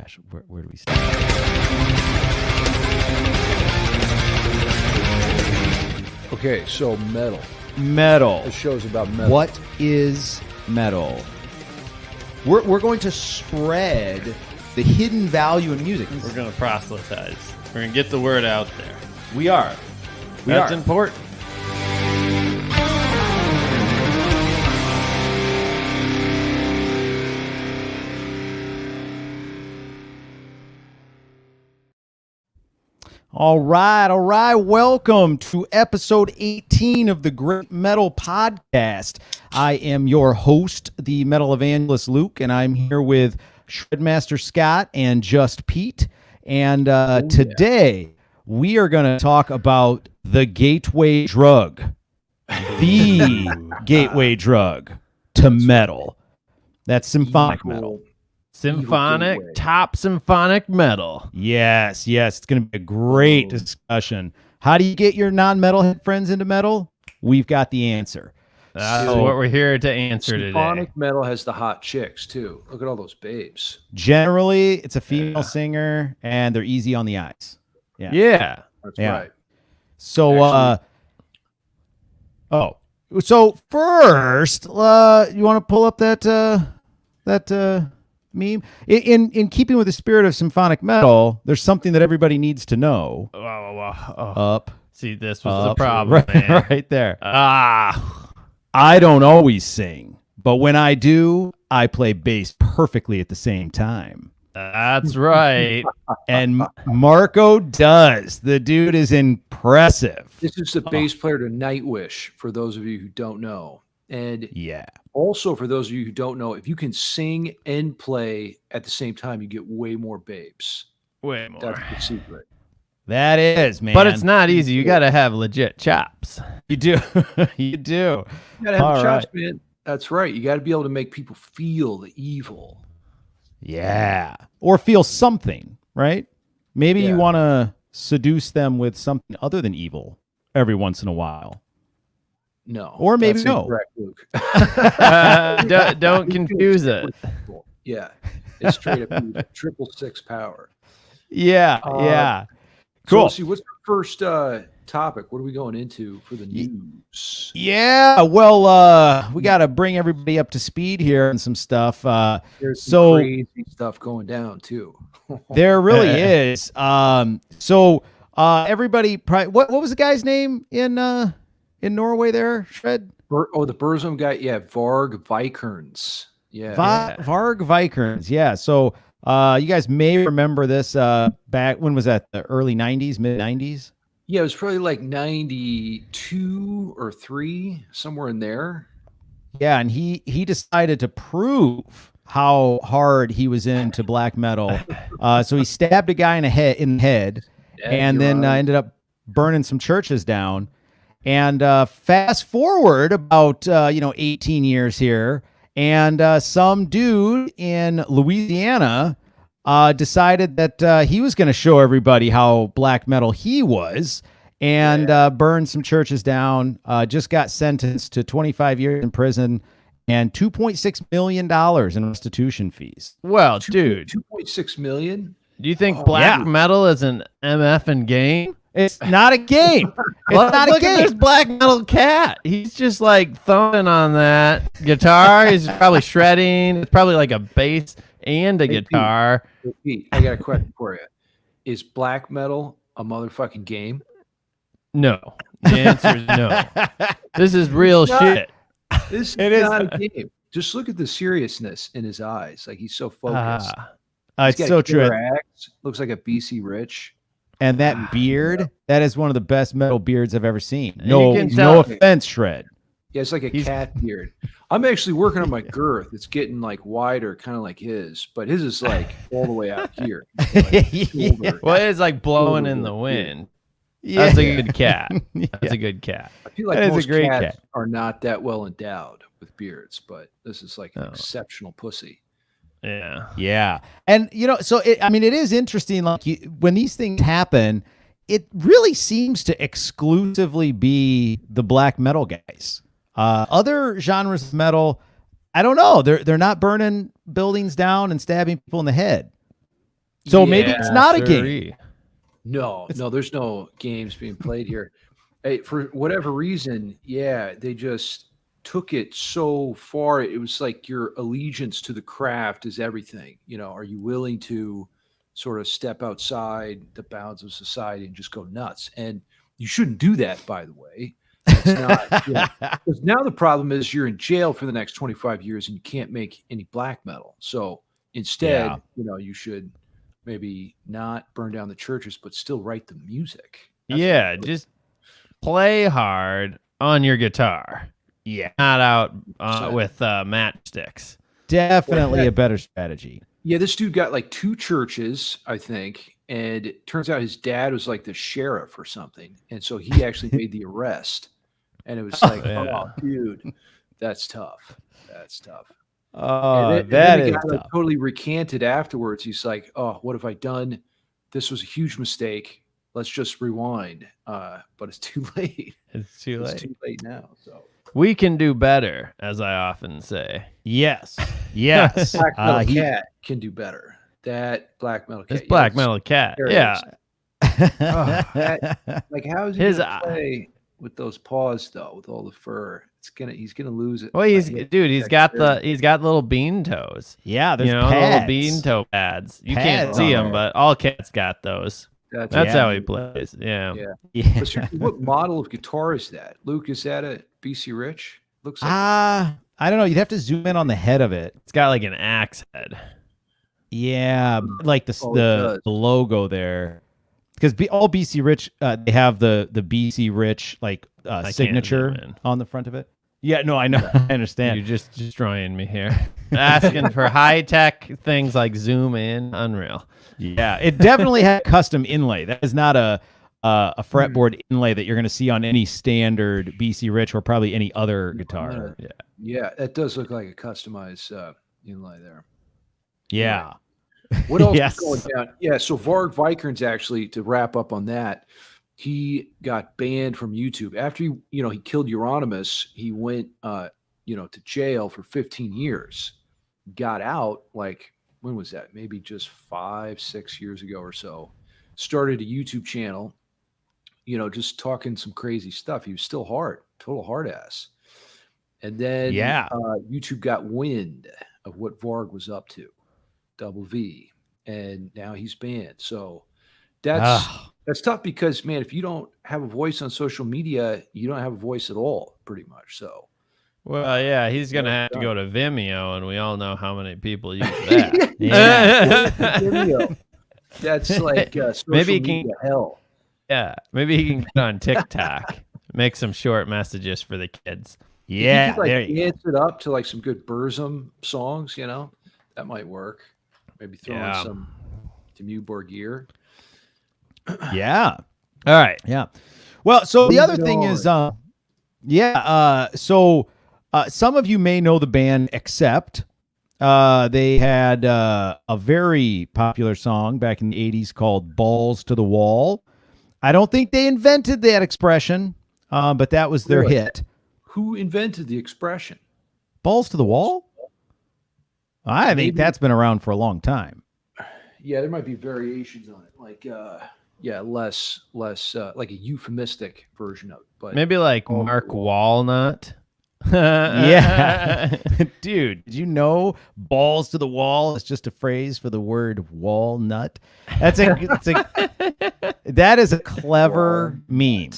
gosh, where do we start? Okay, so metal. Metal. The show's about metal. What is metal? We're going to spread the hidden value in music. We're going to proselytize. We're going to get the word out there. We are. That's important. All right. Welcome to episode 18 of the Great Metal Podcast. I am your host, the Metal Evangelist Luke, and I'm here with Shredmaster Scott and Just Pete. And today we are going to talk about the gateway drug, the gateway drug to metal. That's symphonic metal. Symphonic, top symphonic metal. Yes. It's going to be a great discussion. How do you get your non-metalhead friends into metal? We've got the answer. That's what we're here to answer today. Symphonic metal has the hot chicks, too. Look at all those babes. Generally, it's a female singer, and they're easy on the eyes. Yeah. That's right. So, so first, you want to pull up that meme? In keeping with the spirit of symphonic metal, there's something that everybody needs to know. Up. See, this was the problem, man. Right there. I don't always sing, but when I do, I play bass perfectly at the same time. That's right. And Marco does. The dude is impressive. This is the bass player to Nightwish, for those of you who don't know. And also, for those of you who don't know, if you can sing and play at the same time, you get way more babes. Way more. That's the secret. That is, man. But it's not easy. You got to have legit chops. You do. You do. You got to have the chops, man. That's right. You got to be able to make people feel the evil. Yeah. Or feel something, right? Maybe you want to seduce them with something other than evil every once in a while. No. Or maybe no. Incorrect, Luke. Don't confuse it. Yeah. It's straight up 666 power. Yeah. Cool. So, what's our first topic? What are we going into for the news? Yeah, well, we got to bring everybody up to speed here and some stuff. There's some crazy stuff going down too. There really is. Everybody, what was the guy's name in Norway there, Shred? The Burzum guy, Varg Vikernes. Yeah. Varg Vikernes, yeah. So you guys may remember this back, when was that, the early 90s, mid 90s? Yeah, it was probably like 92 or 3, somewhere in there. Yeah, and he decided to prove how hard he was into black metal. So he stabbed a guy in the head, and then ended up burning some churches down. And fast forward about 18 years here, and some dude in Louisiana decided that he was going to show everybody how black metal he was, and burned some churches down. Just got sentenced to 25 years in prison and $2.6 million in restitution fees. Well, dude, $2.6 million. Do you think black metal is an MF game? It's not a game. It's not a game. At this black metal cat. He's just like thumping on that guitar. He's probably shredding. It's probably like a bass and a guitar. Pete, I got a question for you. Is black metal a motherfucking game? No. The answer is no. This is real shit. This is not a game. Just look at the seriousness in his eyes. Like, he's so focused. It's so true. Looks like a BC Rich. And that beard, that is one of the best metal beards I've ever seen. No offense, Shred. Yeah, it's like a cat beard. I'm actually working on my girth. It's getting like wider, kind of like his, but his is like all the way out here. Well, it's like blowing in the wind. Yeah. That's a good cat. That's a good cat. I feel like most cats are not that well endowed with beards, but this is like an exceptional pussy. Yeah. And, so, it is interesting, like, when these things happen, it really seems to exclusively be the black metal guys. Other genres of metal, I don't know. They're not burning buildings down and stabbing people in the head. So maybe it's not a game. sirree. No, there's no games being played here. Hey, for whatever reason, they just took it so far. It was like your allegiance to the craft is everything. Are you willing to sort of step outside the bounds of society and just go nuts? And you shouldn't do that, by the way. It's not, because now the problem is you're in jail for the next 25 years and you can't make any black metal. So instead, you should maybe not burn down the churches, but still write the music. That's just play hard on your guitar. Yeah. Not out with matchsticks. Definitely a better strategy. Yeah, this dude got like 2 churches, I think, and it turns out his dad was like the sheriff or something, and so he actually made the arrest. And it was like, oh, dude, that's tough. That's tough. And the guy like totally recanted afterwards. He's like, oh, what have I done? This was a huge mistake. Let's just rewind. But it's too late. It's too late. It's too late now. So we can do better, as I often say. Yes. Black Metal Cat can do better. That Black Metal Cat. It's Black Metal Cat. Yeah. Like, how is he going to play with those paws though? With all the fur, he's gonna lose it. Well, he's got little bean toes. Yeah, there's little bean toe pads. You can't see them, but all cats got those. That's how he plays. Yeah. What model of guitar is that, Luke? Is that a BC Rich? Looks like I don't know. You'd have to zoom in on the head of it. It's got like an axe head. Yeah, like the logo there. Because all BC Rich, they have the BC Rich like signature on the front of it. Yeah, no, I know. I understand. You're just destroying me here. Asking for high-tech things like zoom in. Unreal. Yeah, it definitely had custom inlay. That is not a fretboard inlay that you're going to see on any standard BC Rich or probably any other guitar. Yeah, that does look like a customized inlay there. Yeah. What else is going down? Yeah, so Varg Vikernes, actually, to wrap up on that, he got banned from YouTube after he killed Euronymous. He went to jail for 15 years. Got out like, when was that? Maybe just 5-6 years ago or so. Started a YouTube channel, just talking some crazy stuff. He was still total hard ass. And then YouTube got wind of what Varg was up to. Double V, and now he's banned. So that's tough because, man, if you don't have a voice on social media, you don't have a voice at all, pretty much. So, well, yeah, he's gonna have to go to Vimeo, and we all know how many people use that. Vimeo. That's like maybe he can hell. Yeah, maybe he can get on TikTok, make some short messages for the kids. Yeah, if you could, dance it up to like some good Burzum songs. That might work. Maybe throw in some Dimmu Borgir. Yeah. All right. Yeah. Well, so the other thing is, so some of you may know the band Accept. They had a very popular song back in the 80s called Balls to the Wall. I don't think they invented that expression, but that was their hit. Who invented the expression? Balls to the Wall? I think that's been around for a long time. Yeah, there might be variations on it, like less like a euphemistic version of it. But maybe like Mark Walnut. Yeah, dude, did you know "balls to the wall" is just a phrase for the word walnut? That is a clever meme,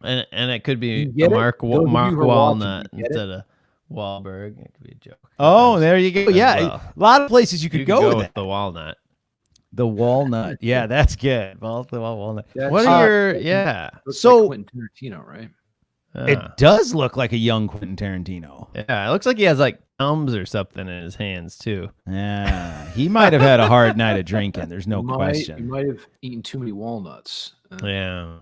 and it could be a Mark Walnut instead of Wahlberg. It could be a joke. Oh, there you go. Yeah, a lot of places you could go with the walnut. The walnut. Yeah, that's good. Balls to the wall, walnut. What are your So like Quentin Tarantino, right? It does look like a young Quentin Tarantino. Yeah, it looks like he has like thumbs or something in his hands too. Yeah, he might have had a hard night of drinking. There's no question. He might have eaten too many walnuts. Yeah.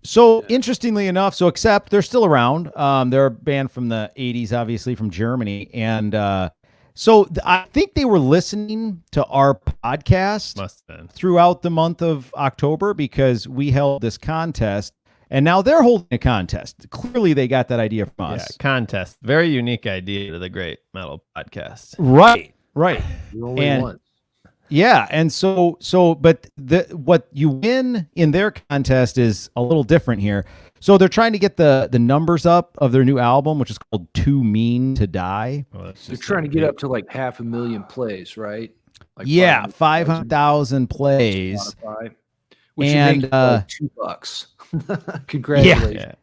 So interestingly enough, Accept, they're still around. They're a band from the 80s, obviously from Germany, and so I think they were listening to our podcast throughout the month of October because we held this contest. And now they're holding a contest. Clearly, they got that idea from us. Yeah, contest. Very unique idea to the Great Metal Podcast. Right. The only one. Yeah, and but what you win in their contest is a little different here. So they're trying to get the numbers up of their new album, which is called Too Mean to Die. Well, they're trying to get up to like 500,000 plays, right? Like 500,000 plays. Which and would make like $2. Congratulations.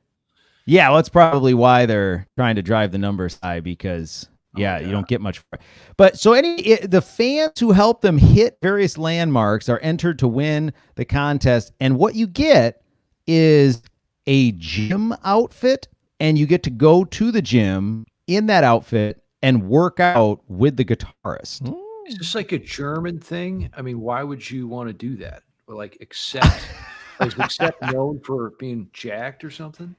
Yeah, well, that's probably why they're trying to drive the numbers high, because you don't get much for it. But so the fans who help them hit various landmarks are entered to win the contest, and what you get is a gym outfit, and you get to go to the gym in that outfit and work out with the guitarist. Is this like a German thing? I mean, why would you want to do that? Or like Accept? Is Accept known for being jacked or something?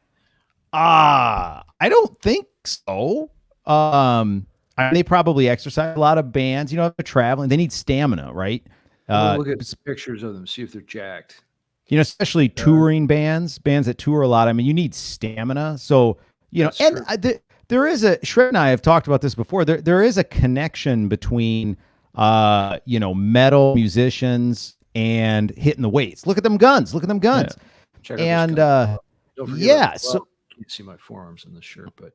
I don't think so. They probably exercise. A lot of bands, if they're traveling, they need stamina, right? Look at pictures of them, see if they're jacked. Especially touring bands that tour a lot. I mean, you need stamina. So, there is Shred and I have talked about this before. There is a connection between, metal musicians and hitting the weights. Look at them guns. Yeah. And, so can't see my forearms in this shirt, but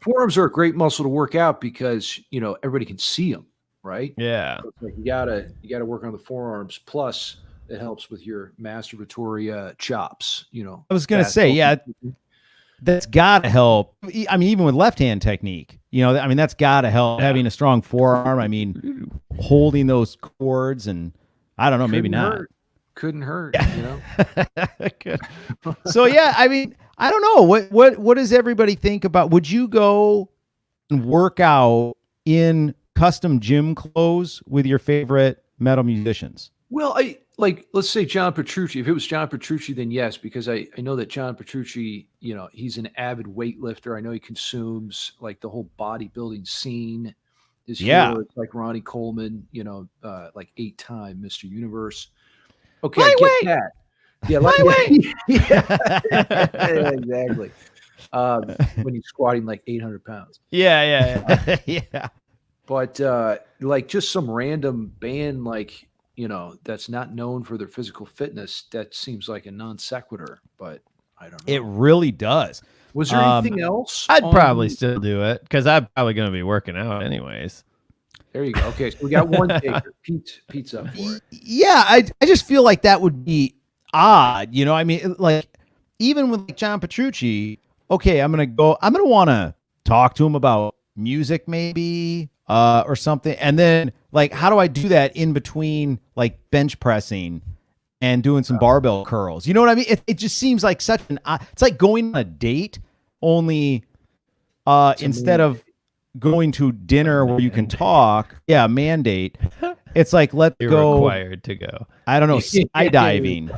forearms are a great muscle to work out because, everybody can see them, right? Yeah. So it's like you gotta work on the forearms. Plus, it helps with your masturbatory chops. I was gonna say, that's gotta help. I mean, even with left-hand technique, that's gotta help. Having a strong forearm. I mean, holding those chords, and I don't know, maybe not. Couldn't hurt. So I mean, I don't know what does everybody think about? Would you go and work out in custom gym clothes with your favorite metal musicians? Well, let's say John Petrucci. If it was John Petrucci, then yes, because I know that John Petrucci, he's an avid weightlifter. I know he consumes like the whole bodybuilding scene. His hero is like Ronnie Coleman, like 8-time Mr. Universe. Okay, I get that. Yeah, exactly. When he's squatting like 800 pounds. Yeah. But like just some random band, like that's not known for their physical fitness. That seems like a non sequitur, but I don't know. It really does. Was there anything else? I'd probably still do it because I'm probably going to be working out anyways. There you go. Okay, so we got one taker. Pete's up for it. Yeah, I just feel like that would be odd. I mean, like even with like John Petrucci, okay, I'm gonna want to talk to him about music maybe or something, and then like how do I do that in between like bench pressing and doing some barbell curls? You know what I mean? It just seems like such an it's like going on a date, only instead of going to dinner where you can talk, mandate. It's like You're go required to go. I don't know, skydiving.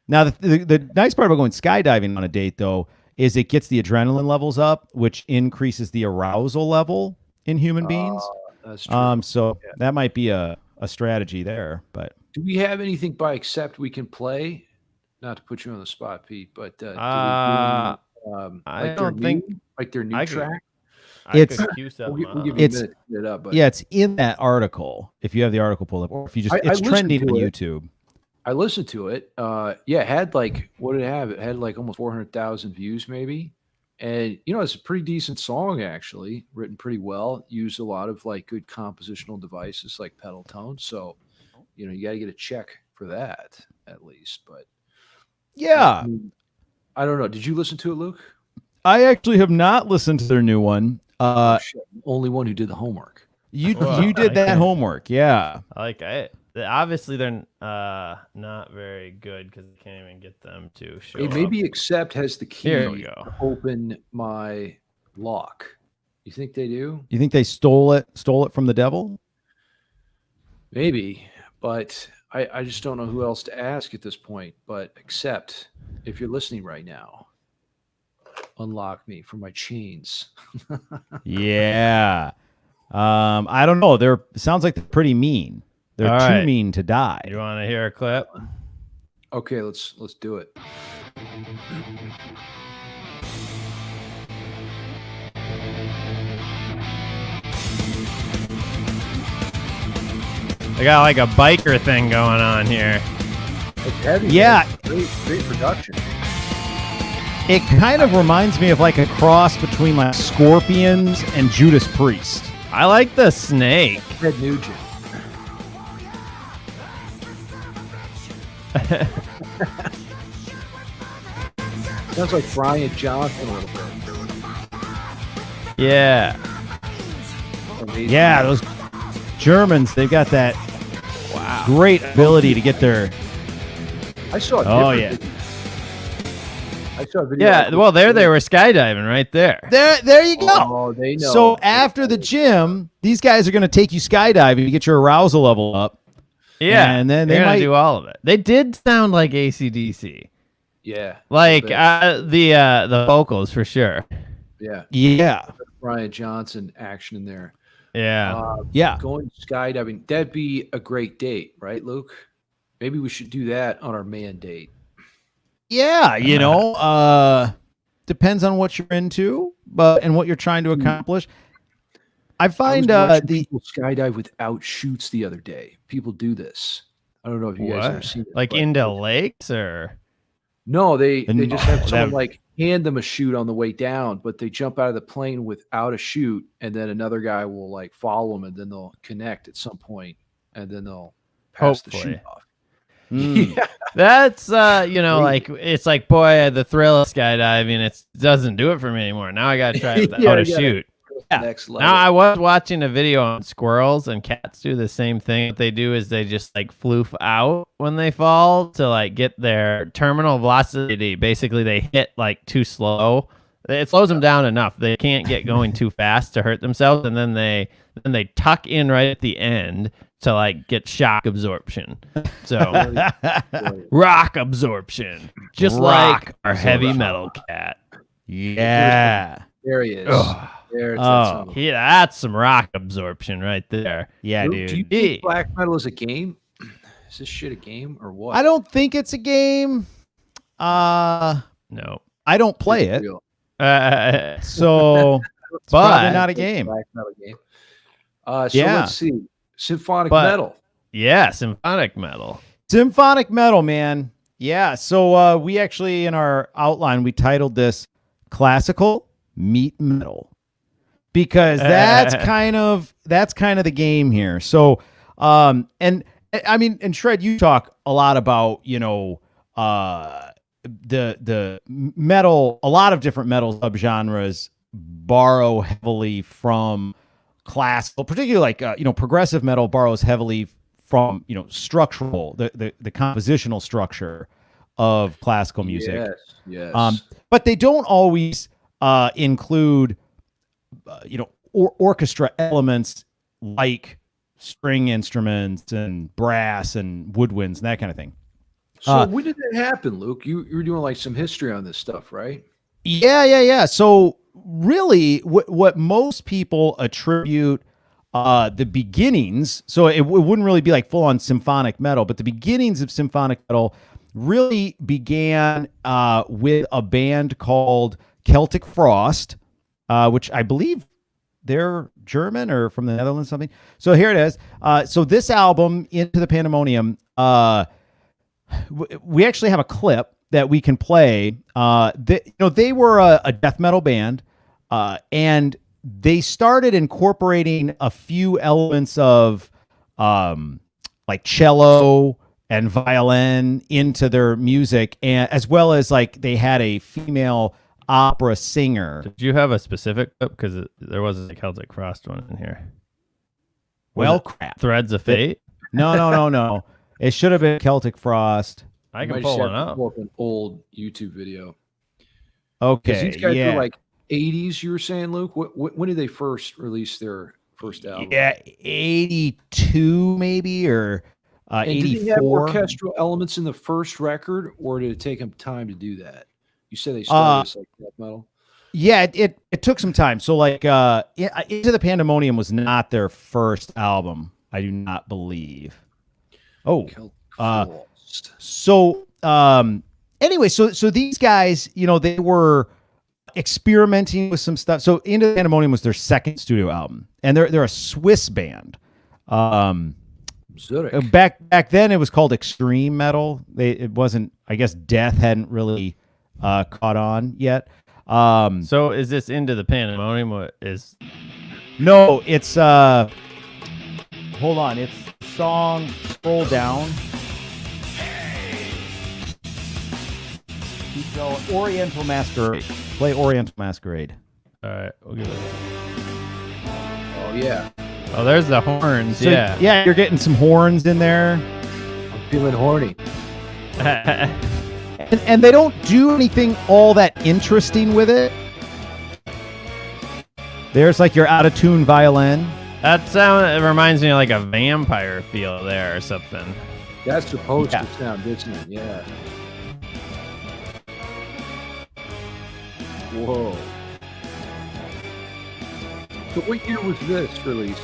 Now the nice part about going skydiving on a date though is it gets the adrenaline levels up, which increases the arousal level in human beings. That's true. So that might be a strategy there. But do we have anything by Accept we can play? Not to put you on the spot, Pete, but I don't think like their new track. We'll give you a minute to get it up, but it's in that article. If you have the article pulled up, or if you just it's trending on YouTube. I listened to it. It had like, what did it have? It had like almost 400,000 views, maybe. And it's a pretty decent song actually, written pretty well. Used a lot of like good compositional devices like pedal tones. So, you got to get a check for that at least. But I don't know. Did you listen to it, Luke? I actually have not listened to their new one. Only one who did the homework. You did that homework, yeah. I like it. Obviously, they're not very good because I can't even get them to show up. Maybe Accept has the key to open my lock. You think they do? You think they stole it from the devil? Maybe, but I just don't know who else to ask at this point. But Accept, if you're listening right now, unlock me from my chains. Yeah. I don't know. Sounds like they're pretty mean. They're too mean to die. You want to hear a clip? Okay, let's do it. They got like a biker thing going on here. It's heavy. Yeah. Great production. It kind of reminds me of like a cross between like Scorpions and Judas Priest. I like the snake. Ted Nugent. Sounds like Brian Johnson a little bit. Yeah. Amazing. Yeah, those Germans, they've got that great ability to get their. I saw. Oh yeah. I saw a video. Yeah. Well, they were skydiving right there. There you go. Oh, they know. So after the gym, these guys are going to take you skydiving to get your arousal level up. Yeah. And then they're they gonna might do all of it. They did sound like AC/DC. Yeah. Like a the vocals for sure. bit. Yeah. Brian Johnson action in there. Yeah. Yeah. Going skydiving, that'd be a great date, right, Luke? Maybe we should do that on our man date. Yeah, depends on what you're into, and what you're trying to accomplish. I find people skydive without chutes the other day. People do this. I don't know if you guys ever seen it. Like into lakes or no, they just have someone that- like hand them a chute on the way down, but they jump out of the plane without a chute, and then another guy will like follow them, and then they'll connect at some point, and then they'll pass the Hopefully. chute off. Mm. that's like it's like boy the thrill of skydiving it doesn't do it for me anymore. Now I gotta try it without a chute. Yeah. Next level. Now I was watching a video on squirrels and cats do the same thing. What they do is they just like floof out when they fall to like get their terminal velocity. Basically they hit like too slow. It slows them down enough. They can't get going too fast to hurt themselves, and then they tuck in right at the end to like get shock absorption. So rock absorption. Just like our heavy metal cat. Yeah. There he is. Ugh. There's that Oh. son of a- That's some rock absorption right there. Yeah, Luke, do you dude. think black metal is a game? Is this shit a game or what? I don't think it's a game. No. I don't play It's it, real. so it's probably But not a game. Black metal game. So Yeah. let's see. Symphonic But- metal. Yeah, symphonic metal. Symphonic metal, man. Yeah. So we actually in our outline we titled this "Classical Meet Metal" because that's kind of the game here. So and I mean, and Shred, you talk a lot about the metal. A lot of different metal subgenres borrow heavily from classical, particularly like progressive metal borrows heavily from structural the compositional structure of classical music. Yes. But they don't always include orchestra elements like string instruments and brass and woodwinds and that kind of thing. So when did that happen, Luke? You were doing like some history on this stuff, right? Yeah. So really, what most people attribute the beginnings, so it wouldn't really be like full on symphonic metal, but the beginnings of symphonic metal really began with a band called Celtic Frost, which I believe they're German or from the Netherlands, something. So here it is. So this album, Into the Pandemonium, we actually have a clip that we can play. They were a death metal band, and they started incorporating a few elements of like cello and violin into their music, and as well as like they had a female opera singer. Did you have a specific clip? Because there was a Celtic Frost one in here. Well, crap. Threads of Fate? No. It should have been Celtic Frost. I You can might pull just one have to up. pull up an old YouTube video. Okay, These guys yeah. were like 80s, you were saying, Luke? When did they first release their first album? Yeah, 82 maybe, or And did they have 84. orchestral elements in the first record, or did it take them time to do that? You said they started as like death metal. Yeah, it took some time. So like Into the Pandemonium was not their first album, I do not believe. Oh. Celtic Frost. So anyway, so these guys, they were experimenting with some stuff. So Into the Pandemonium was their second studio album, and they're a Swiss band. Zurich. Back then, it was called extreme metal. It wasn't. I guess death hadn't really caught on yet. So is this Into the Pandemonium? What is? No, it's hold on. It's song. Scroll down. Keep going. Oriental Masquerade. Play Oriental Masquerade. All right, we'll give it. Oh yeah. Oh, there's the horns. So, yeah, you're getting some horns in there. I'm feeling horny. And they don't do anything all that interesting with it. There's like your out of tune violin. That sound, it reminds me of like a vampire feel there or something. That's supposed to sound, isn't it? Yeah. Whoa. So what year was this released?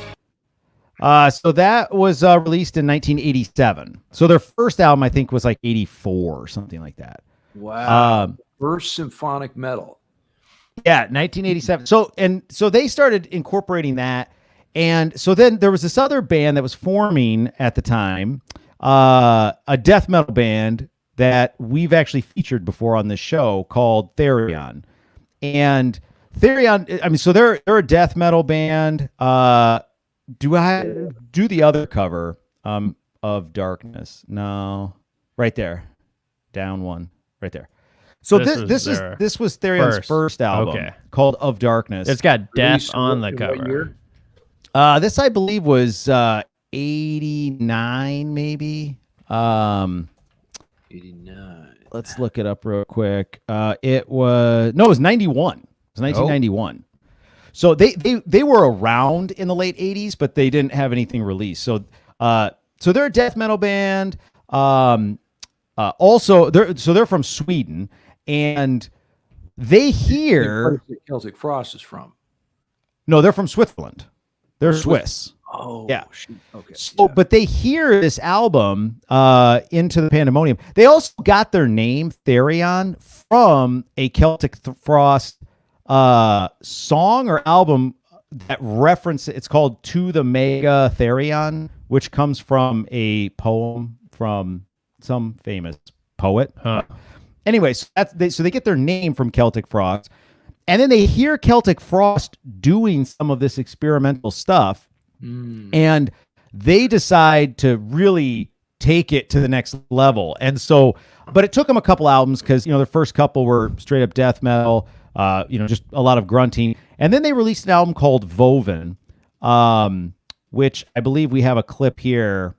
So that was released in 1987. So their first album, I think, was like 84 or something like that. Wow. First symphonic metal. Yeah, 1987. So they started incorporating that. And so then there was this other band that was forming at the time, a death metal band that we've actually featured before on this show called Therion. And Therion, I mean, so they're a death metal band. Do I do the other cover of Darkness? No, right there, down one, right there. So this was Therion's first album called Of Darkness. It's got death on the cover. This I believe was 89, maybe. 89. Let's look it up real quick. It was 91. It was 1991. So they were around in the late 80s, but they didn't have anything released. So they're a death metal band. Also they're from Sweden, and they hear Celtic Frost is from. No, they're from Switzerland. They're Swiss. Oh, yeah. Shoot. Okay. So, but they hear this album, Into the Pandemonium. They also got their name Therion from a Celtic Frost song or album that reference. It's called To the Mega Therion, which comes from a poem from some famous poet. Anyways, so they get their name from Celtic Frost. And then they hear Celtic Frost doing some of this experimental stuff, and they decide to really take it to the next level. And so, but it took them a couple albums because, their first couple were straight up death metal, just a lot of grunting. And then they released an album called Voven, which I believe we have a clip here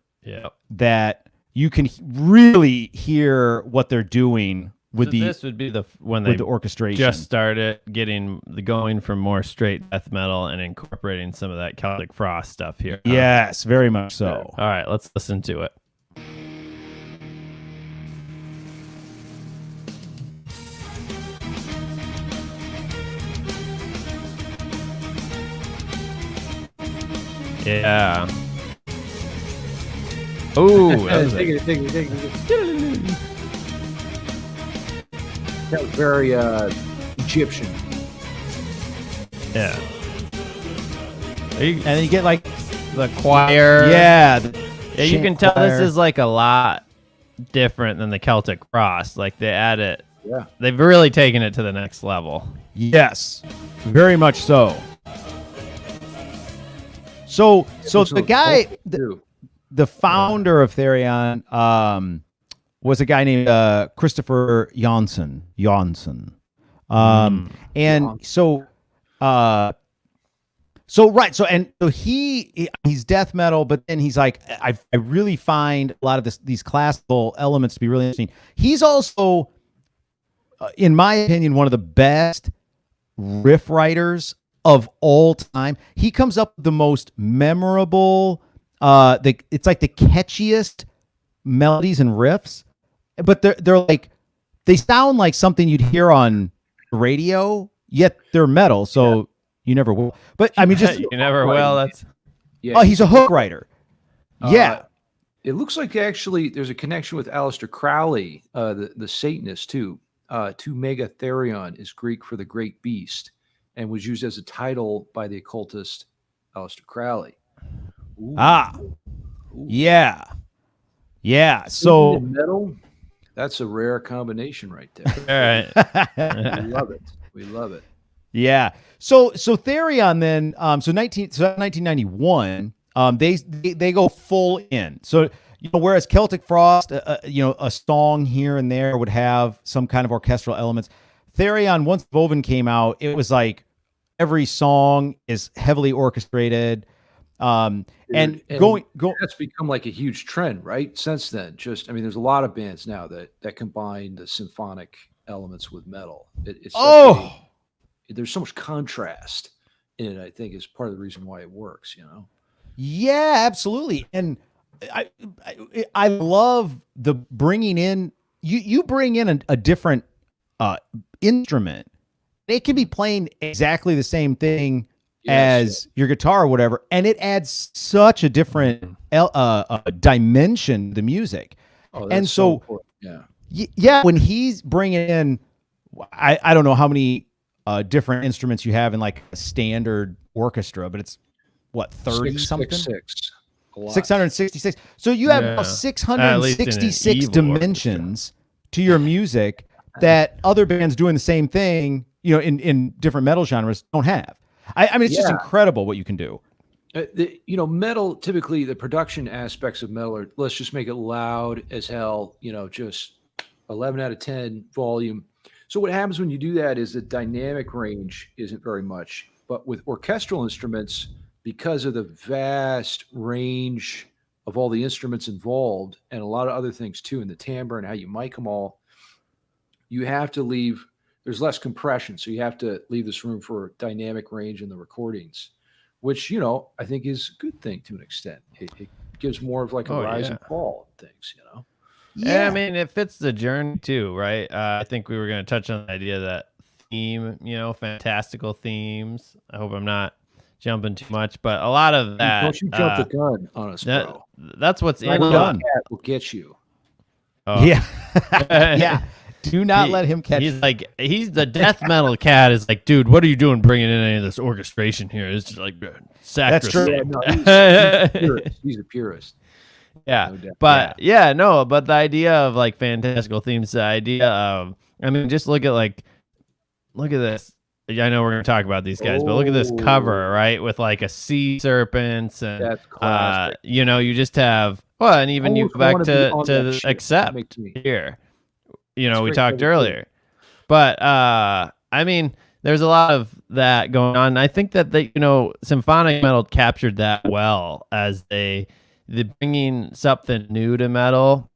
that you can really hear what they're doing. This would be when they the orchestration just started getting going from more straight death metal and incorporating some of that Celtic Frost stuff here. Yes, very much so. All right, let's listen to it. Yeah. Oh, take it. That was very Egyptian. Yeah. And then you get like the choir. Yeah. You can tell this is like a lot different than the Celtic Frost. Like they add it. Yeah. They've really taken it to the next level. Yes. Very much so. So the guy, the founder of Therion, was a guy named Christopher Jansson. And so he's death metal, but then he's like, I really find a lot of these classical elements to be really interesting. He's also, in my opinion, one of the best riff writers of all time. He comes up with the most memorable, it's like the catchiest melodies and riffs. But they're like, they sound like something you'd hear on radio, yet they're metal. So you never will. But I mean, just you never will. That's he's a hook writer. Yeah. It looks like actually there's a connection with Aleister Crowley, the Satanist too. To Mega Therion is Greek for the great beast, and was used as a title by the occultist Aleister Crowley. Ooh. Yeah. Yeah. So So metal, that's a rare combination right there. All right. We love it. We love it. yeah. So Therion then so 1991 they go full in. So whereas Celtic Frost a song here and there would have some kind of orchestral elements, Therion, once Woven came out, it was like every song is heavily orchestrated. And going that's become like a huge trend, right? Since then, there's a lot of bands now that combine the symphonic elements with metal. There's so much contrast in it, I think, is part of the reason why it works, Yeah, absolutely. And I love the bringing in, you bring in a different instrument. It can be playing exactly the same thing as your guitar or whatever, and it adds such a different dimension to the music. And so yeah, when he's bringing in, I don't know how many different instruments you have in like a standard orchestra, but it's what, 30 something? 666. So you have about 666 dimensions to your music that other bands doing the same thing, in different metal genres don't have. I mean, it's just incredible what you can do. Metal, typically the production aspects of metal are, let's just make it loud as hell, just 11 out of 10 volume. So what happens when you do that is the dynamic range isn't very much. But with orchestral instruments, because of the vast range of all the instruments involved and a lot of other things too, and the timbre and how you mic them all, you have to leave, there's less compression. So you have to leave this room for dynamic range in the recordings, which, I think is a good thing to an extent. It gives more of like a rise and fall and things, Yeah, I mean, it fits the journey too, right? I think we were going to touch on the idea that theme, fantastical themes. I hope I'm not jumping too much, but a lot of that. Don't you jump the gun on us, bro. That's what's in the gun. Will get you. Oh. Yeah. Yeah. Do not let him catch. He's the death metal cat. Is like, dude, what are you doing bringing in any of this orchestration here? It's just like sacrosanct. That's true. He's a purist. Yeah, but but the idea of like fantastical themes, the idea of, I mean, just look at this. I know we're going to talk about these guys, but look at this cover, right? With like a sea serpents and, that's classic. You just have, and even you go back to Accept here, we talked earlier, but, I mean, there's a lot of that going on. I think that symphonic metal captured that well as the bringing something new to metal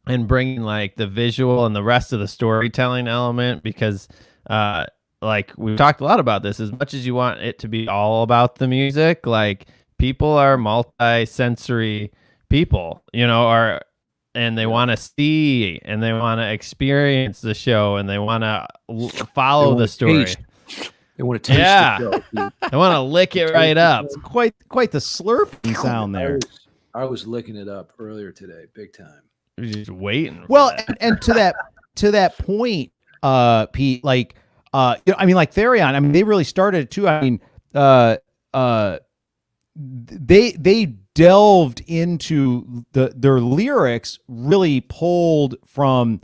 and bringing like the visual and the rest of the storytelling element, because like we've talked a lot about this, as much as you want it to be all about the music, like people are multi-sensory people, and they want to see and they want to experience the show and they want to follow the story. They want to taste the show. They want to lick it right up. It's quite the slurping sound there. I was licking it up earlier today, big time. You're just waiting. Well, and to that point, Pete, like, I mean, like Therion, I mean, they really started it too. I mean, they delved into their lyrics, really pulled from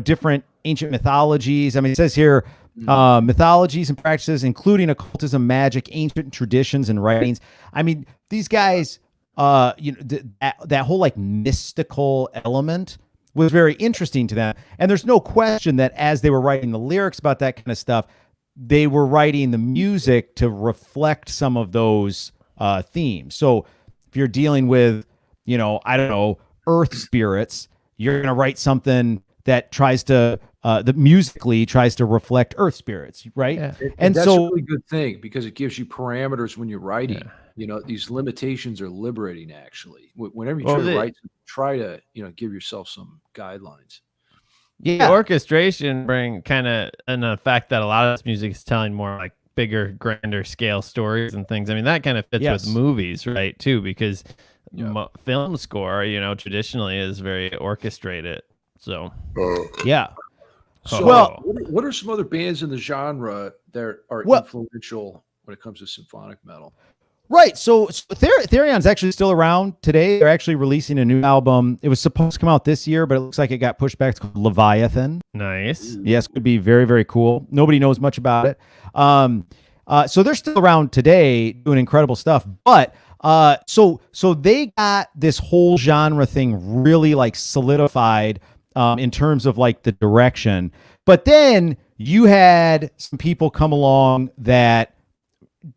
different ancient mythologies. I mean, it says here, mythologies and practices, including occultism, magic, ancient traditions, and writings. I mean, these guys. That whole like mystical element was very interesting to them. And there's no question that as they were writing the lyrics about that kind of stuff, they were writing the music to reflect some of those themes. So if you're dealing with, I don't know, earth spirits, you're going to write something that tries to musically tries to reflect earth spirits, right? Yeah. And that's a really good thing, because it gives you parameters when you're writing. Yeah. These limitations are liberating, actually. Whenever you try to write, try to, give yourself some guidelines. Yeah. The orchestration bring kind of an effect that a lot of this music is telling more like bigger, grander scale stories and things. I mean, that kind of fits with movies, right, too, because film score, traditionally is very orchestrated. So, yeah. So, what are some other bands in the genre that are influential when it comes to symphonic metal? Right. So Therion's actually still around today. They're actually releasing a new album. It was supposed to come out this year, but it looks like it got pushed back. It's called Leviathan. Nice. Yes, could be very, very cool. Nobody knows much about it. So they're still around today doing incredible stuff. But so they got this whole genre thing really like solidified in terms of like the direction. But then you had some people come along that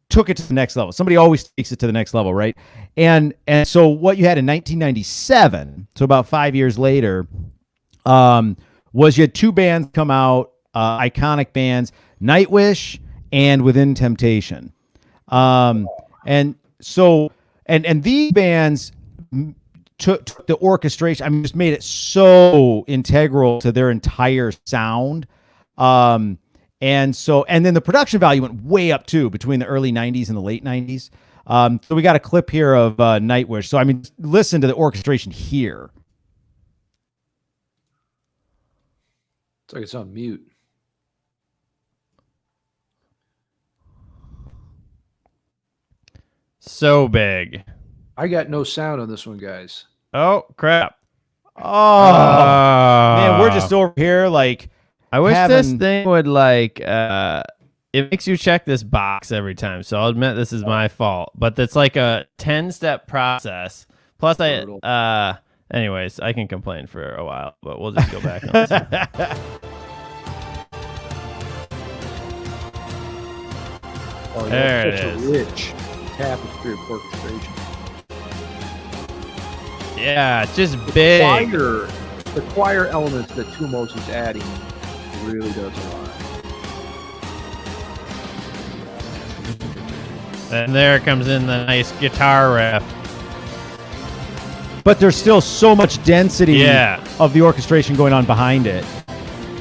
took it to the next level. Somebody always takes it to the next level, right? And so what you had in 1997, so about 5 years later, was you had two bands come out, iconic bands, Nightwish and Within Temptation. And these bands took the orchestration, I mean, just made it so integral to their entire sound. And then the production value went way up too between the early 90s and the late 90s. So we got a clip here of Nightwish. So, I mean, listen to the orchestration here. It's like it's on mute. So big. I got no sound on this one, guys. Oh, crap. Oh, man, we're just over here like... I wish this thing would like it makes you check this box every time. So I'll admit this is my fault, but it's like a 10-step process. Plus anyways, I can complain for a while, but we'll just go back and listen. Oh, there it is. is. A rich tapestry of orchestration. Yeah, it's just big. The choir elements that Tumos is adding really does a lot. And there comes in the nice guitar riff. But there's still so much density of the orchestration going on behind it.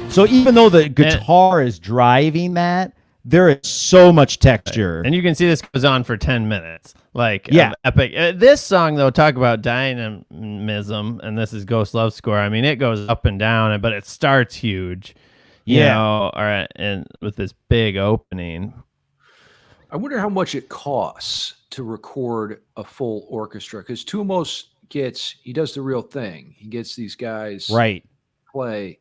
So even though the guitar is driving that, there is so much texture. And you can see this goes on for 10 minutes. Like, epic. This song, though, talk about dynamism, and this is Ghost Love Score. I mean, it goes up and down, but it starts huge. You know, all right, and with this big opening. I wonder how much it costs to record a full orchestra, because Tumos he does the real thing. He gets these guys play,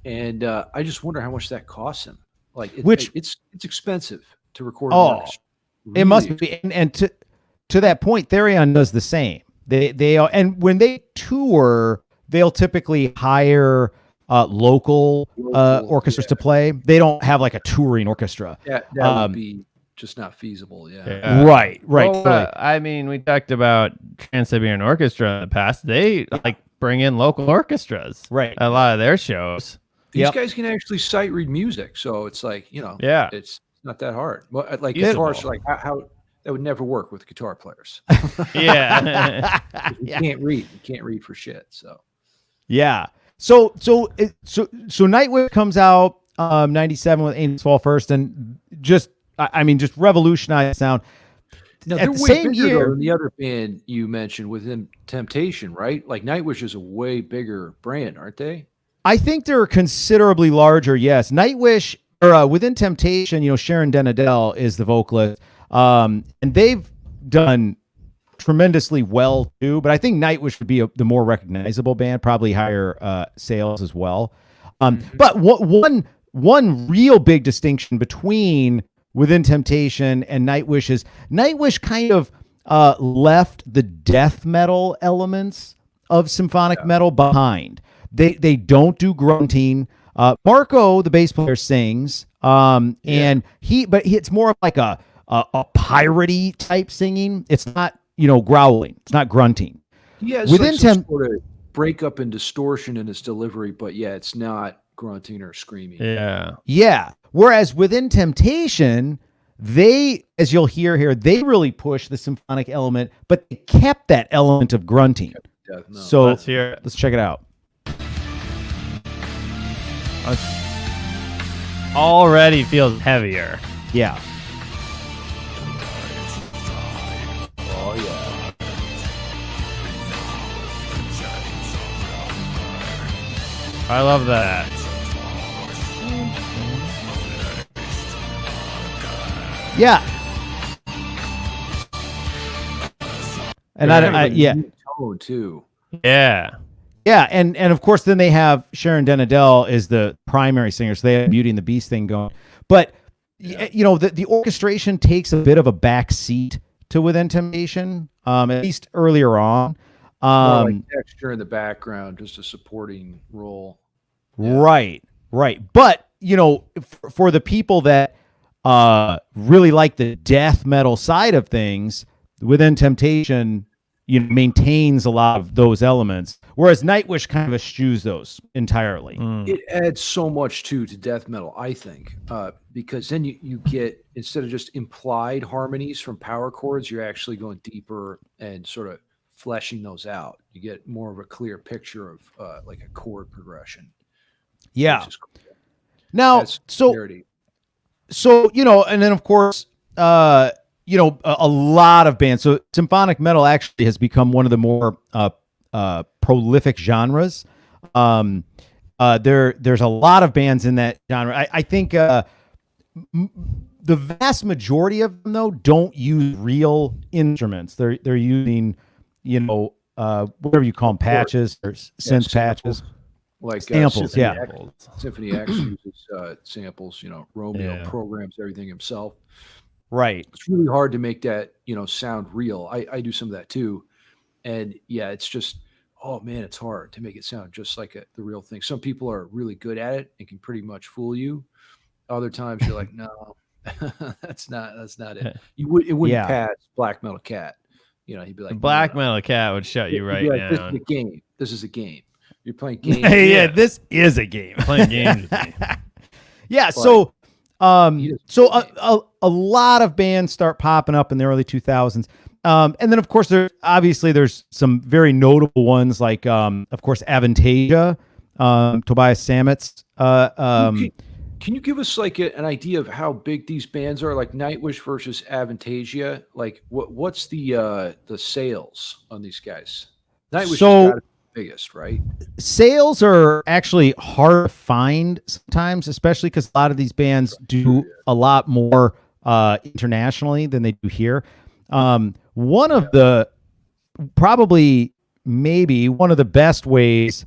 and I just wonder how much that costs him. Like, it's expensive to record. An orchestra. Really it must be, and to that point, Therion does the same. They and when they tour, they'll typically hire local orchestras to play. They don't have like a touring orchestra. That would be just not feasible. Right. Well, I mean, we talked about Trans-Siberian Orchestra in the past. They like bring in local orchestras. Right. A lot of their shows. These guys can actually sight read music, so it's like, it's not that hard. Well, like guitars, like how that would never work with guitar players. You can't read. You can't read for shit. So So Nightwish comes out 97 with Angels Fall First, and just revolutionized sound. Now, at the same year than the other band you mentioned Within Temptation, right? Like Nightwish is a way bigger brand, aren't they? I think they're considerably larger. Yes, Nightwish or Within Temptation. Sharon Denadel is the vocalist, and they've done tremendously well too. But I think Nightwish would be the more recognizable band, probably higher sales as well. But one real big distinction between Within Temptation and Nightwish is Nightwish kind of left the death metal elements of symphonic metal behind. They don't do grunting. Marco, the bass player, sings, and it's more of like a piratey type singing. It's not growling. It's not grunting. Yeah, Within some sort of break up and distortion in its delivery, but it's not grunting or screaming. Yeah. Whereas Within Temptation, they, as you'll hear here, they really push the symphonic element, but they kept that element of grunting. So let's hear it. Let's check it out. Already feels heavier. Yeah. Oh yeah. I love that. Yeah. And yeah, tone too. Yeah. Yeah, and of course, then they have Sharon Denadell is the primary singer, so they have Beauty and the Beast thing going. But you know, the orchestration takes a bit of a back seat to Within Temptation, at least earlier on. More like texture in the background, just a supporting role. Yeah. Right. But you know, for the people that really like the death metal side of things, Within Temptation, you know, maintains a lot of those elements, whereas Nightwish kind of eschews those entirely. It adds so much to death metal, I think, because then you get, instead of just implied harmonies from power chords, you're actually going deeper and sort of fleshing those out. You get more of a clear picture of like a chord progression. Yeah. Cool. Now, so you know, and then of course, you know, a lot of bands. So symphonic metal actually has become one of the more prolific genres. There's a lot of bands in that genre. I think the vast majority of them though don't use real instruments. They're using, you know, whatever you call them, patches or synth patches. Like samples, Symphony X uses samples. You know, Romeo programs everything himself. Right. It's really hard to make that, you know, sound real. I do some of that too, and yeah, it's just, oh man, it's hard to make it sound just like the real thing. Some people are really good at it and can pretty much fool you. Other times you're like, no, that's not it. It wouldn't pass Black Metal Cat. You know, he'd be like, Black Metal Cat would shut you right down. This is a game. This is a game. You're playing games. Yeah, this is a game. Playing games with me. Yeah, so a lot of bands start popping up in the early 2000s. And then of course there's some very notable ones like of course Avantasia, Tobias Sammet's. Can you give us like an idea of how big these bands are, like Nightwish versus Avantasia? Like what's the sales on these guys? Nightwish is gotta be the biggest, right? Sales are actually hard to find sometimes, especially because a lot of these bands do a lot more internationally than they do here. One of the maybe one of the best ways,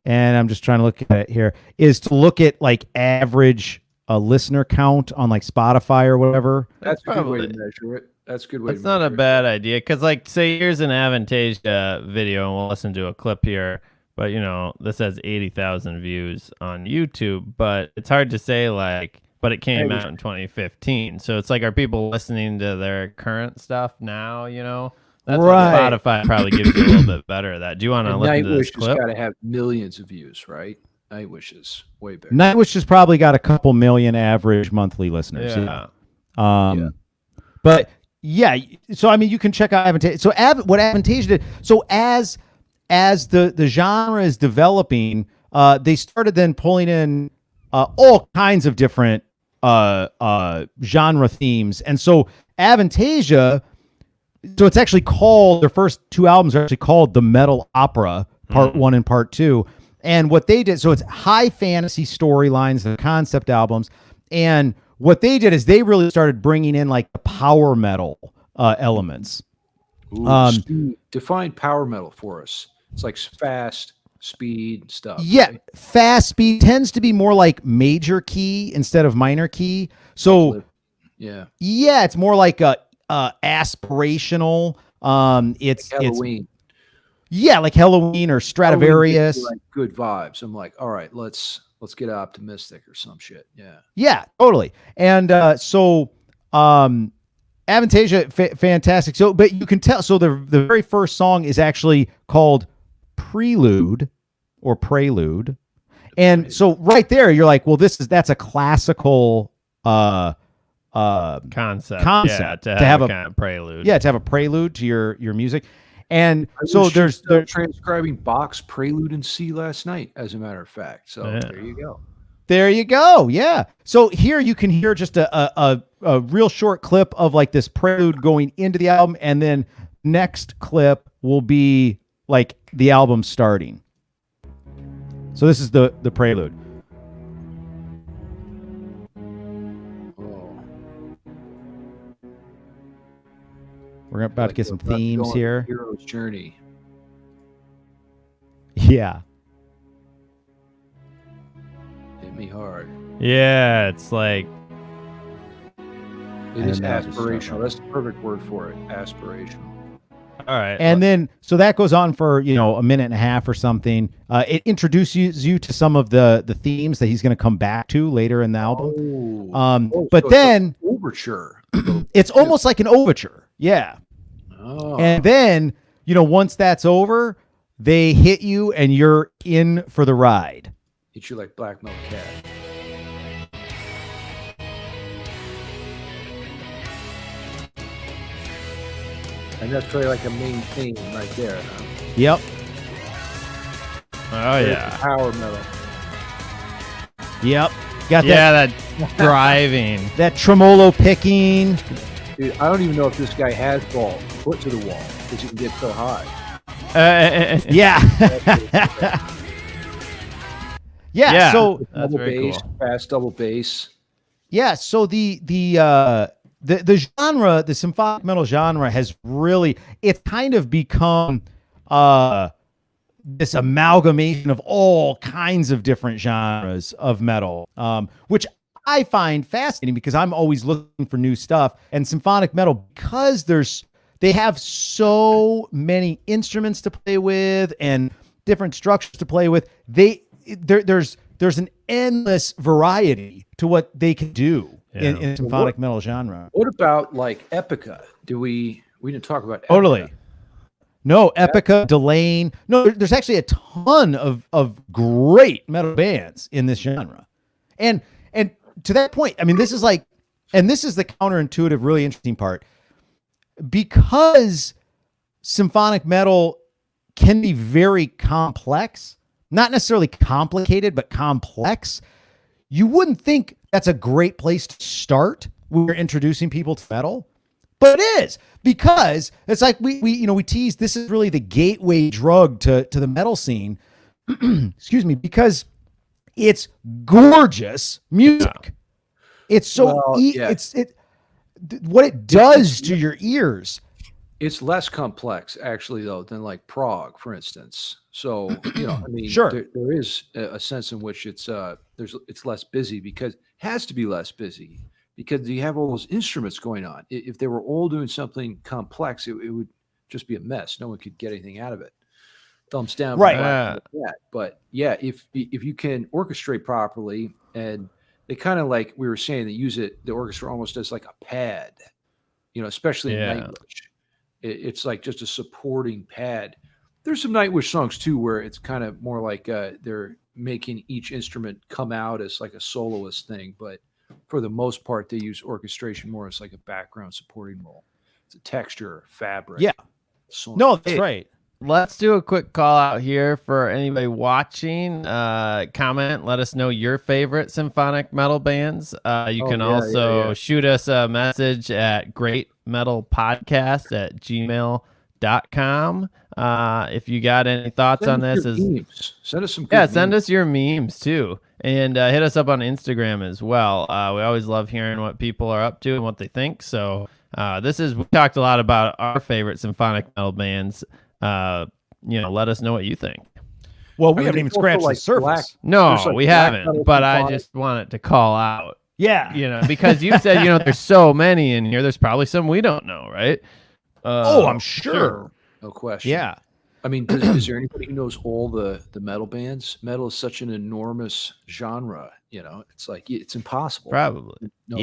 and I'm just trying to look at it here, is to look at like average listener count on like Spotify or whatever. That's a good way to measure it. That's a good way. It's not a bad idea, because like, say here's an Avantasia video, and we'll listen to a clip here. But you know, this has 80,000 views on YouTube, but it's hard to say like. But it came out in 2015, so it's like, are people listening to their current stuff now? You know, that's right. What Spotify probably gives you a little bit better of that. Do you want to listen to this clip? Nightwish has got to have millions of views, right? Nightwish is way bigger. Nightwish has probably got a couple million average monthly listeners. Yeah. But yeah, so I mean, you can check out Avantasia. So what Avantasia did. So as the genre is developing, they started then pulling in all kinds of different genre themes. And so Avantasia, so it's actually called, their first two albums are actually called The Metal Opera, Part 1 and Part 2. And what they did, so it's high fantasy storylines, the concept albums. And what they did is they really started bringing in like the power metal elements. Ooh, define power metal for us. It's like fast, speed stuff. Yeah, right? Fast speed tends to be more like major key instead of minor key. So yeah, it's more like a aspirational. It's like Halloween. Like Halloween or Stradivarius. Like good vibes. I'm like, all right, let's get optimistic or some shit. Yeah, totally. And so Avantasia, fantastic. So, but you can tell. So the very first song is actually called Prelude or Prelude, and so right there you're like, well, that's a classical concept to have a kind of prelude. Yeah, to have a prelude to your music. And so there's transcribing Bach's Prelude in C last night, as a matter of fact. So there you go. There you go. Yeah. So here you can hear just a real short clip of like this prelude going into the album, and then next clip will be like the album starting. So this is the prelude. We're about to get some themes here. Hero's journey. Yeah. Hit me hard. Yeah, it's like It is aspirational. That's the perfect word for it. Aspirational. all right. And then, so that goes on for, a minute and a half or something. It introduces you to some of the themes that he's going to come back to later in the album. But so then it's an overture. it's almost like an overture. Yeah. Oh. And then, once that's over, they hit you and you're in for the ride. Hit you like Black Metal Cat. And that's really like a main theme right there. Huh? Yep. Oh yeah. Power metal. Yep. Got that driving. that tremolo picking. Dude, I don't even know if this guy has balls put to the wall because you can get so high. Yeah. Yeah. So that's double very bass, cool. fast double bass. yeah. So the genre, the symphonic metal genre has really, it's kind of become this amalgamation of all kinds of different genres of metal, which I find fascinating because I'm always looking for new stuff. And symphonic metal, because they have so many instruments to play with and different structures to play with, there's an endless variety to what they can do in symphonic metal genre. What about like Epica? We didn't talk about Epica. Totally. No, Epica, Delane. No, there's actually a ton of great metal bands in this genre. And to that point, I mean, this is the counterintuitive, really interesting part. Because symphonic metal can be very complex, not necessarily complicated, but complex, you wouldn't think that's a great place to start when you're introducing people to metal. But it is, because it's like we tease, this is really the gateway drug to the metal scene. Excuse me, because it's gorgeous music. It's so what it does to your ears. It's less complex, actually, though, than like prog, for instance. So, I mean, Sure. there is a sense in which it's less busy, because it has to be less busy because you have all those instruments going on. If they were all doing something complex, it would just be a mess. No one could get anything out of it. Thumbs down. Right. But yeah, if you can orchestrate properly, and they kind of, like we were saying, they use the orchestra almost as like a pad, especially in Nightwish. It's like just a supporting pad. There's some Nightwish songs too where it's kind of more like they're making each instrument come out as like a soloist thing, but for the most part, they use orchestration more as like a background supporting role. It's a texture, fabric. Yeah. No, that's right. Let's do a quick call out here for anybody watching. Comment, let us know your favorite symphonic metal bands. You can also shoot us a message at greatmetalpodcast@gmail.com. If you got any thoughts on this, send us some good memes. Send us your memes too. And hit us up on Instagram as well. We always love hearing what people are up to and what they think. So we talked a lot about our favorite symphonic metal bands. Let us know what you think. Well, we haven't even scratched the surface. No, we haven't. But I just wanted to call out. Yeah. Because you said, there's so many in here. There's probably some we don't know, right? I'm sure. No question. Yeah. I mean, is there anybody who knows all the metal bands? Metal is such an enormous genre. It's like it's impossible. Probably. All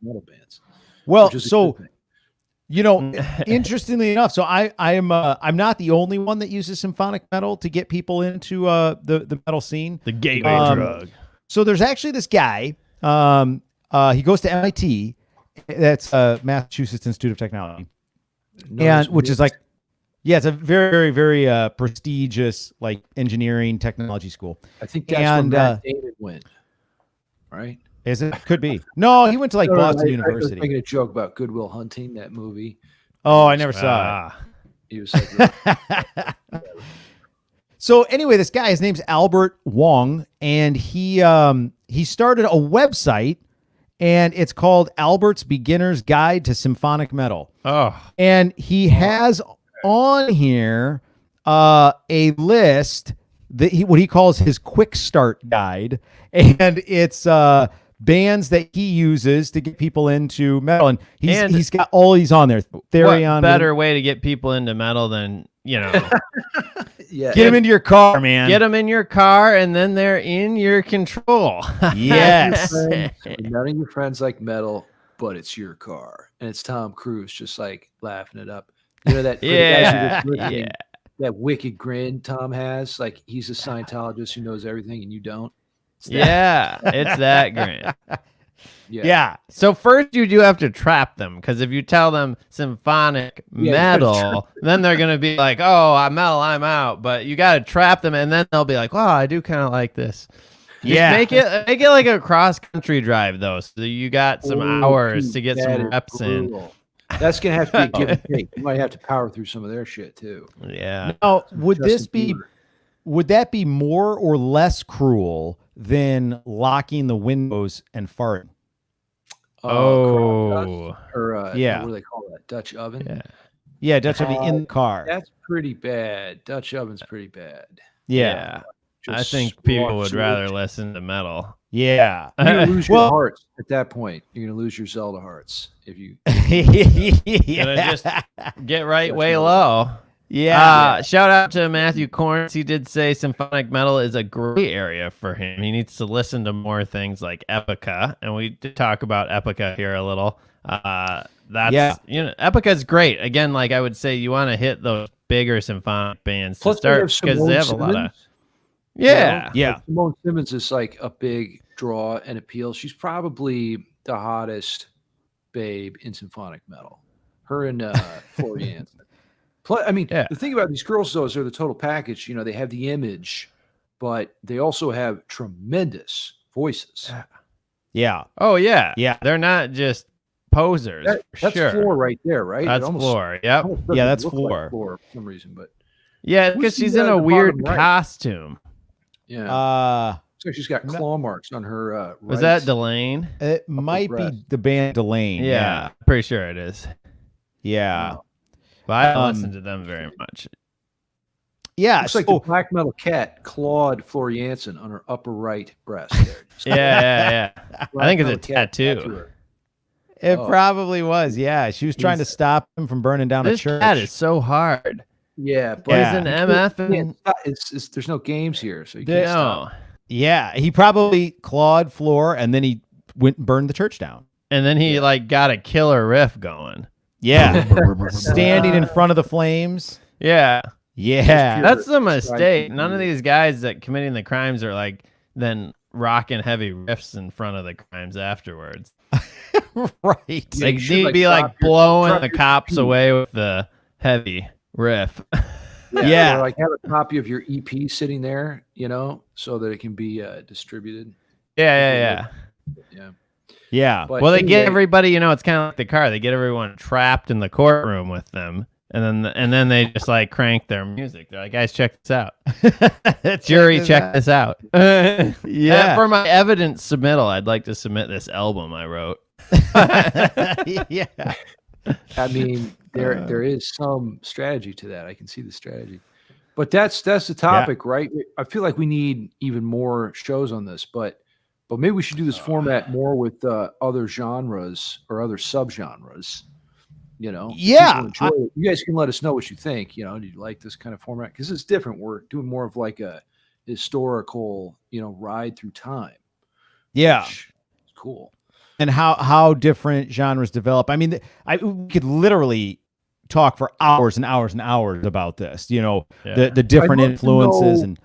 metal bands. Well, so interestingly enough, so I'm not the only one that uses symphonic metal to get people into the metal scene. The gateway drug. So there's actually this guy. He goes to MIT. That's Massachusetts Institute of Technology, which is like, it's a very, very, very prestigious like engineering technology school. I think that's where Matt Damon went. Right? Is it? Could be. No, he went to Boston University. I was making a joke about Good Will Hunting, that movie. Oh, I never saw it. He was like, So anyway, this guy, his name's Albert Wong, and he started a website, and it's called Albert's Beginner's Guide to Symphonic Metal. Oh, And he has on here a list that what he calls his quick start guide, and it's bands that he uses to get people into metal, and he's got all these on there. What better way to get people into metal than get them into your car, man. Get them in your car, and then they're in your control. Yes, none of your friends like metal, but it's your car, and it's Tom Cruise just like laughing it up. You know that that wicked grin Tom has, like he's a Scientologist who knows everything and you don't. It's that grin. Yeah. So first you do have to trap them, because if you tell them symphonic metal, then they're gonna be like, "Oh, I'm metal, I'm out." But you got to trap them, and then they'll be like, "Wow, I do kind of like this." Just make it like a cross country drive though, so you got some hours to get some reps in. That's gonna have to be a give and take. You might have to power through some of their shit too. Yeah. Now, would that be more or less cruel than locking the windows and farting? Or what do they call that? Dutch oven? Yeah, Dutch oven in the car. That's pretty bad. Dutch oven's pretty bad. Yeah. I think people would rather listen to metal. Yeah. You're going to lose your hearts at that point. You're going to lose your Zelda hearts if you just get way low. Yeah. Shout out to Matthew Corns. He did say symphonic metal is a gray area for him. He needs to listen to more things like Epica, and we did talk about Epica here a little. Epica is great. Again, like I would say, you want to hit those bigger symphonic bands to start, because they have a lot of. Simone Simmons is like a big draw and appeal. She's probably the hottest babe in symphonic metal. Her and Florian. The thing about these girls though is they're the total package. They have the image, but they also have tremendous voices. Yeah. Oh yeah. Yeah. They're not just posers. That's Floor right there, right? That's Floor. Yep. Yeah, that's Floor. Like Floor for some reason, but because she's in a weird costume. Yeah. So she's got claw marks on her. Was that Delane? It might be the band Delane. Yeah, pretty sure it is. Yeah. But I don't listen to them very much. Yeah. Looks like the black metal cat clawed Floriansen on her upper right breast. There. Yeah. I think it's a tattoo. It probably was. Yeah. She was trying to stop him from burning down a church. This cat is so hard. Yeah, but he's an MF. There's no games here, so you can't stop. Yeah, he probably clawed Floor, and then he went and burned the church down. And then he got a killer riff going. Yeah, standing in front of the flames. Yeah, that's the mistake. None of these guys that committing the crimes are then rocking heavy riffs in front of the crimes afterwards. Right, they need to be blowing the cops away with the heavy riff. Yeah. Or have a copy of your EP sitting there, so that it can be distributed. Yeah. But well, they get everybody, it's kind of like the car. They get everyone trapped in the courtroom with them, and then they just crank their music. They're like, guys, check this out. Jury, check this out. For my evidence submittal, I'd like to submit this album I wrote. Yeah. I mean, there is some strategy to that. I can see the strategy, but that's the topic, right? I feel like we need even more shows on this, but maybe we should do this format more with other genres or other subgenres. Yeah. You guys can let us know what you think. Do you like this kind of format? Because it's different. We're doing more of a historical, ride through time. Yeah, it's cool. And how different genres develop. I mean, we could literally talk for hours and hours and hours about this. The different influences and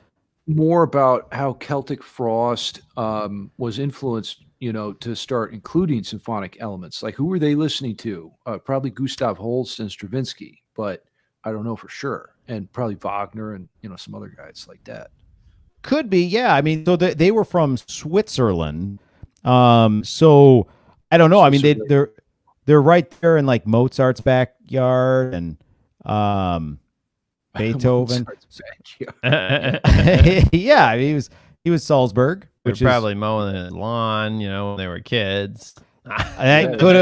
more about how Celtic Frost was influenced. To start including symphonic elements. Who were they listening to? Probably Gustav Holst and Stravinsky, but I don't know for sure. And probably Wagner and some other guys like that. Could be, yeah. I mean, so they were from Switzerland. So I don't know. I mean, they're right there in Mozart's backyard and Beethoven. Yeah, he was Salzburg. Which probably mowing the lawn, when they were kids. That could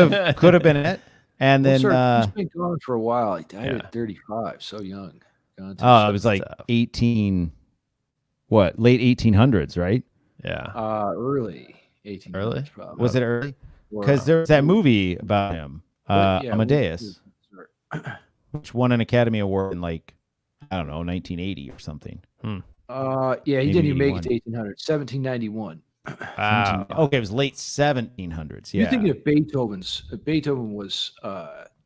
have been it. And then he's been gone for a while. He died at 35, so young. It was like 18, late 1800s, right? Yeah. Early 1800s. Early? Probably. Was it early? Because there's that movie about him, Amadeus, which won an Academy Award in like, I don't know, 1980 or something. He didn't even make it to 1800. 1791. Okay, it was late 1700s. Yeah. You're thinking of Beethoven's. Beethoven was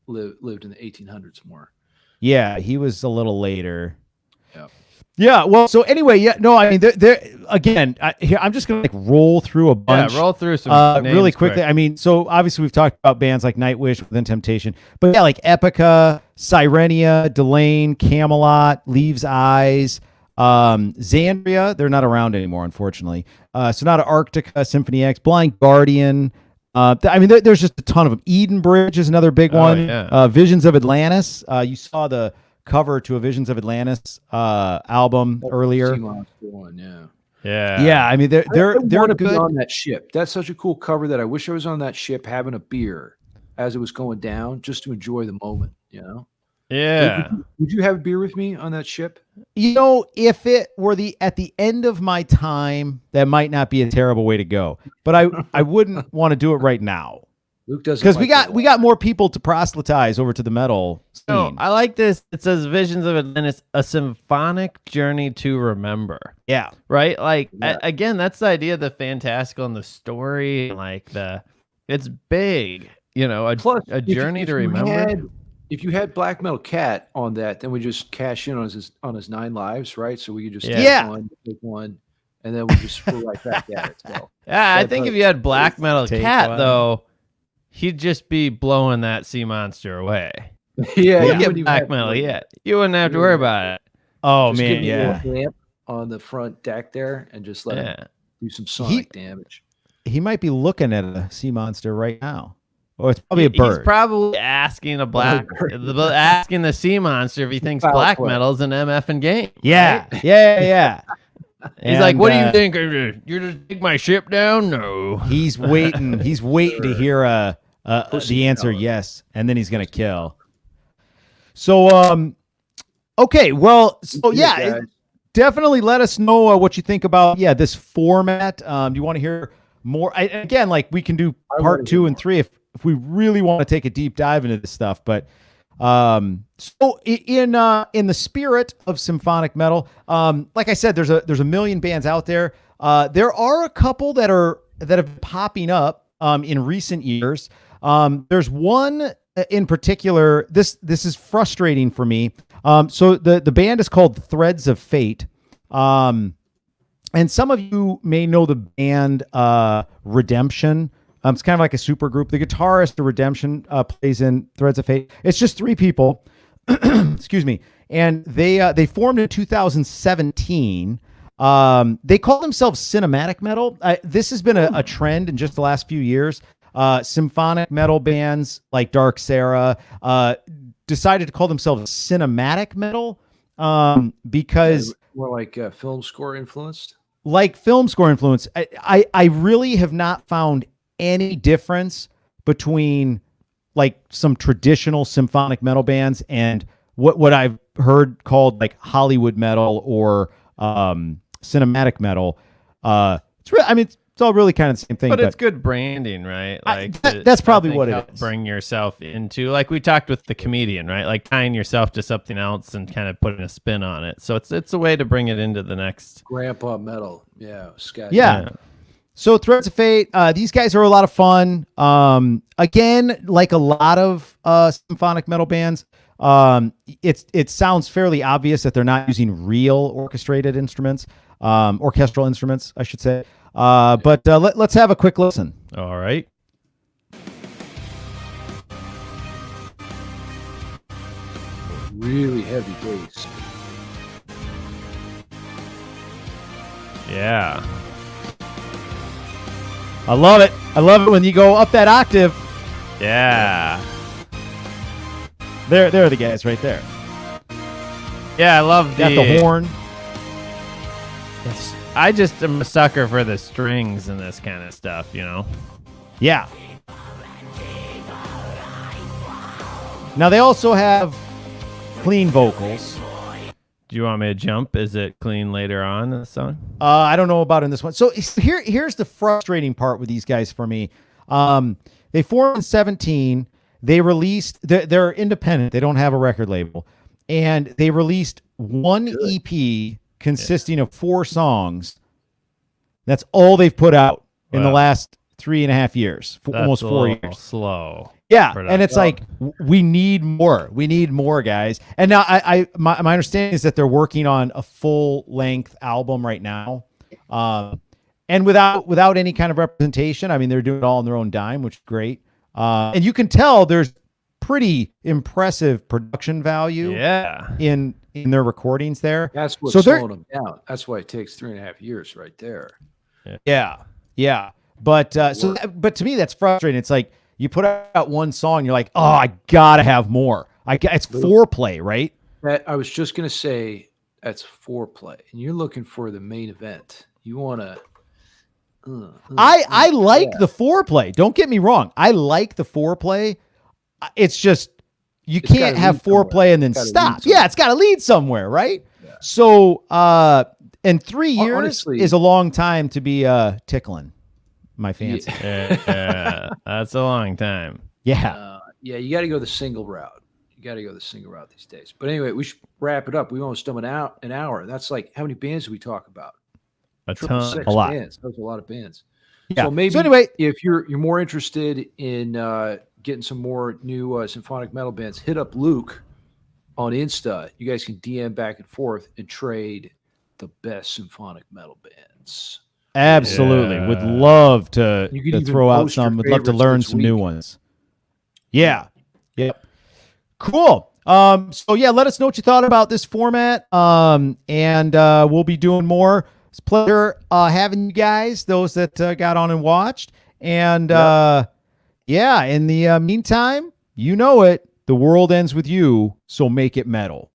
lived in the 1800s more. Yeah, he was a little later. Yeah. Yeah. Well, so anyway, I mean, again, I'm just gonna like roll through a bunch. Yeah, roll through some names really quickly. quick. I mean, so obviously we've talked about bands like Nightwish, Within Temptation, but yeah, like Epica, Sirenia, Delane, Camelot, Leaves Eyes, Xandria. They're not around anymore, unfortunately. Sonata Arctica, Symphony X, Blind Guardian. I mean, there's just a ton of them. Eden Bridge is another big one. Yeah. Visions of Atlantis. You saw the cover to a Visions of Atlantis album earlier. Yeah. I mean, they're good good on that ship. That's such a cool cover that I wish I was on that ship having a beer as it was going down, just to enjoy the moment. You know. Yeah. Would you have a beer with me on that ship? You know, if it were at the end of my time, that might not be a terrible way to go. But I wouldn't want to do it right now. Luke doesn't, because we got more people to proselytize over to the metal scene. No, I like this. It says Visions of Atlantis, a symphonic journey to remember. Yeah. Right? Like again, that's the idea of the fantastical and the story, and like it's big, a journey to remember. If you had Black Metal Cat on that, then we just cash in on his 9 lives, right? So we could just take one, and then we're right back at it. So I think if you had Black Metal Cat though, he'd just be blowing that sea monster away. Yeah, you get Black Metal, you wouldn't have to worry about it. Oh just man, give me a lamp on the front deck there, and just let him do some sonic damage. He might be looking at a sea monster right now. Oh, it's probably a bird. He's probably asking asking the sea monster if he thinks black metal's an MF game. Yeah, right? yeah. He's like, "What do you think? You're gonna take my ship down?" No. He's waiting. He's waiting to hear the answer yes, and then he's gonna kill. So, okay, well, so definitely let us know what you think about this format. Do you want to hear more? Again, like we can do part 2 and 3 if we really want to take a deep dive into this stuff. But so in the spirit of symphonic metal, like I said, there's a million bands out there. There are a couple that have been popping up in recent years. There's one in particular. This is frustrating for me. So the band is called Threads of Fate. And some of you may know the band Redemption. It's kind of like a super group. The guitarist of Redemption plays in Threads of Fate. It's just 3 people. Excuse me. And they formed in 2017. They call themselves cinematic metal. This has been a trend in just the last few years. Symphonic metal bands like Dark Sarah decided to call themselves cinematic metal because more like film score influenced. Like film score influence. I really have not found any difference between like some traditional symphonic metal bands and what I've heard called like Hollywood metal or cinematic metal. It's all really kind of the same thing. But it's good branding, right? Like that's probably what it is. Bring yourself into, like we talked with the comedian, right? Like tying yourself to something else and kind of putting a spin on it. So it's a way to bring it into the next grandpa metal. Sketch. Yeah. So Threads of Fate, these guys are a lot of fun. Again, like a lot of symphonic metal bands, it sounds fairly obvious that they're not using real orchestrated instruments, orchestral instruments, I should say. But let's have a quick listen. All right. Really heavy bass. Yeah. I love it. I love it when you go up that octave. Yeah. There are the guys right there. Yeah, I love got the horn. I just am a sucker for the strings and this kind of stuff, Yeah. Now they also have clean vocals. Do you want me to jump? Is it clean later on in the song? I don't know about in this one. So here's the frustrating part with these guys for me. They formed in 2017. They released. They're independent. They don't have a record label, and they released one EP consisting of 4 songs. That's all they've put out in the last 3.5 years, almost 4 years. Slow. Yeah, and it's like we need more. We need more, guys. And now my understanding is that they're working on a full length album right now, and without any kind of representation. I mean, they're doing it all on their own dime, which is great. And you can tell there's pretty impressive production value. In their recordings there. That's what's slowing them down. That's why it takes 3.5 years right there. Yeah. But but to me that's frustrating. It's like you put out one song, you're like, oh, I gotta have more. It's foreplay, right? I was just gonna say that's foreplay, and you're looking for the main event. You want to. I like the foreplay. Don't get me wrong. I like the foreplay. It's just you can't have foreplay and then stop. Yeah, it's got to lead somewhere, right? Yeah. So, and 3 years honestly, is a long time to be tickling my fancy. Yeah, that's a long time. Yeah. You got to go the single route. You got to go the single route these days. But anyway, we should wrap it up. We almost done an hour. That's like how many bands do we talk about? A ton, a lot. Bands. That was a lot of bands. Yeah. So maybe anyway, if you're more interested in getting some more new symphonic metal bands, hit up Luke on Insta. You guys can DM back and forth and trade the best symphonic metal bands. Absolutely. Would love to throw out some. Would love to learn some new ones. Yeah. Yep. Cool. So yeah, let us know what you thought about this format. And we'll be doing more. It's a pleasure having you guys, those that got on and watched. And in the meantime, you know it. The world ends with you, so make it metal.